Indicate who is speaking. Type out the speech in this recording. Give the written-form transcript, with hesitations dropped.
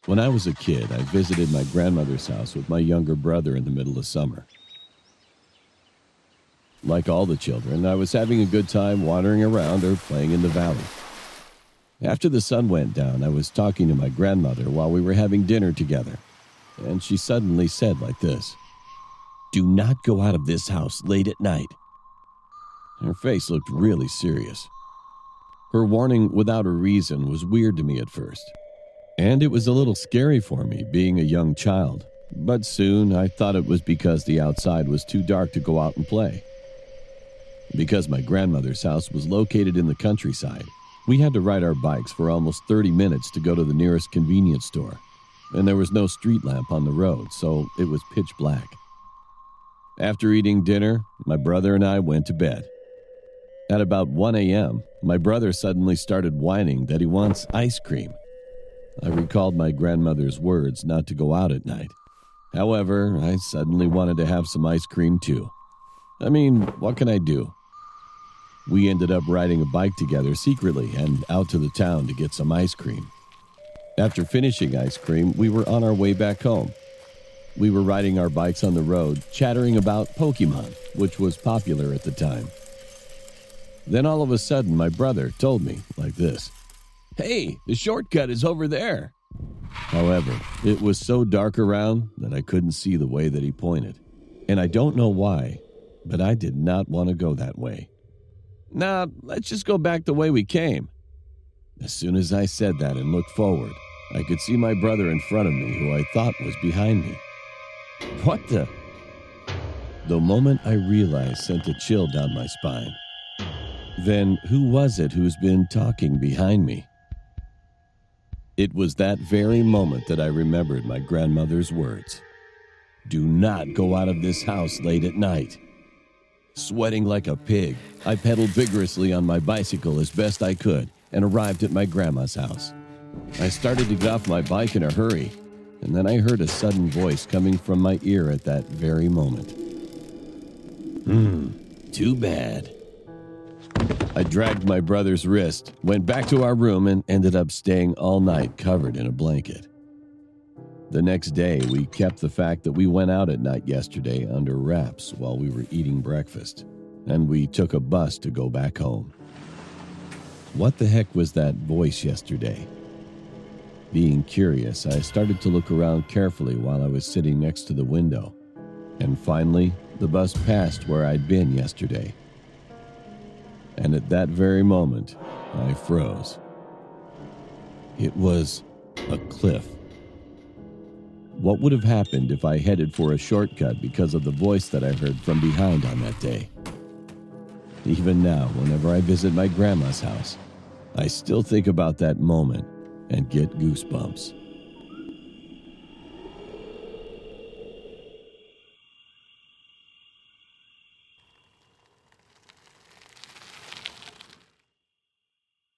Speaker 1: When I was a kid, I visited my grandmother's house with my younger brother in the middle of summer. Like all the children, I was having a good time wandering around or playing in the valley. After the sun went down, I was talking to my grandmother while we were having dinner together, and she suddenly said like this, "Do not go out of this house late at night." Her face looked really serious. Her warning without a reason was weird to me at first, and it was a little scary for me being a young child, but soon I thought it was because the outside was too dark to go out and play. Because my grandmother's house was located in the countryside, we had to ride our bikes for almost 30 minutes to go to the nearest convenience store, and there was no street lamp on the road, so it was pitch black. After eating dinner, my brother and I went to bed. At about 1 a.m., my brother suddenly started whining that he wants ice cream. I recalled my grandmother's words not to go out at night. However, I suddenly wanted to have some ice cream too. I mean, what can I do? We ended up riding a bike together secretly and out to the town to get some ice cream. After finishing ice cream, we were on our way back home. We were riding our bikes on the road, chattering about Pokemon, which was popular at the time. Then all of a sudden, my brother told me like this, "Hey, the shortcut is over there." However, it was so dark around that I couldn't see the way that he pointed. And I don't know why, but I did not want to go that way. "Nah, let's just go back the way we came." As soon as I said that and looked forward, I could see my brother in front of me who I thought was behind me. What the? The moment I realized sent a chill down my spine. Then who was it who's been talking behind me? It was that very moment that I remembered my grandmother's words. "Do not go out of this house late at night." Sweating like a pig, I pedaled vigorously on my bicycle as best I could and arrived at my grandma's house. I started to get off my bike in a hurry, and then I heard a sudden voice coming from my ear at that very moment. Too bad." I dragged my brother's wrist, went back to our room, and ended up staying all night covered in a blanket. The next day, we kept the fact that we went out at night yesterday under wraps while we were eating breakfast, and we took a bus to go back home. What the heck was that voice yesterday? Being curious, I started to look around carefully while I was sitting next to the window, and finally, the bus passed where I'd been yesterday. And at that very moment, I froze. It was a cliff. What would have happened if I headed for a shortcut because of the voice that I heard from behind on that day? Even now, whenever I visit my grandma's house, I still think about that moment and get goosebumps.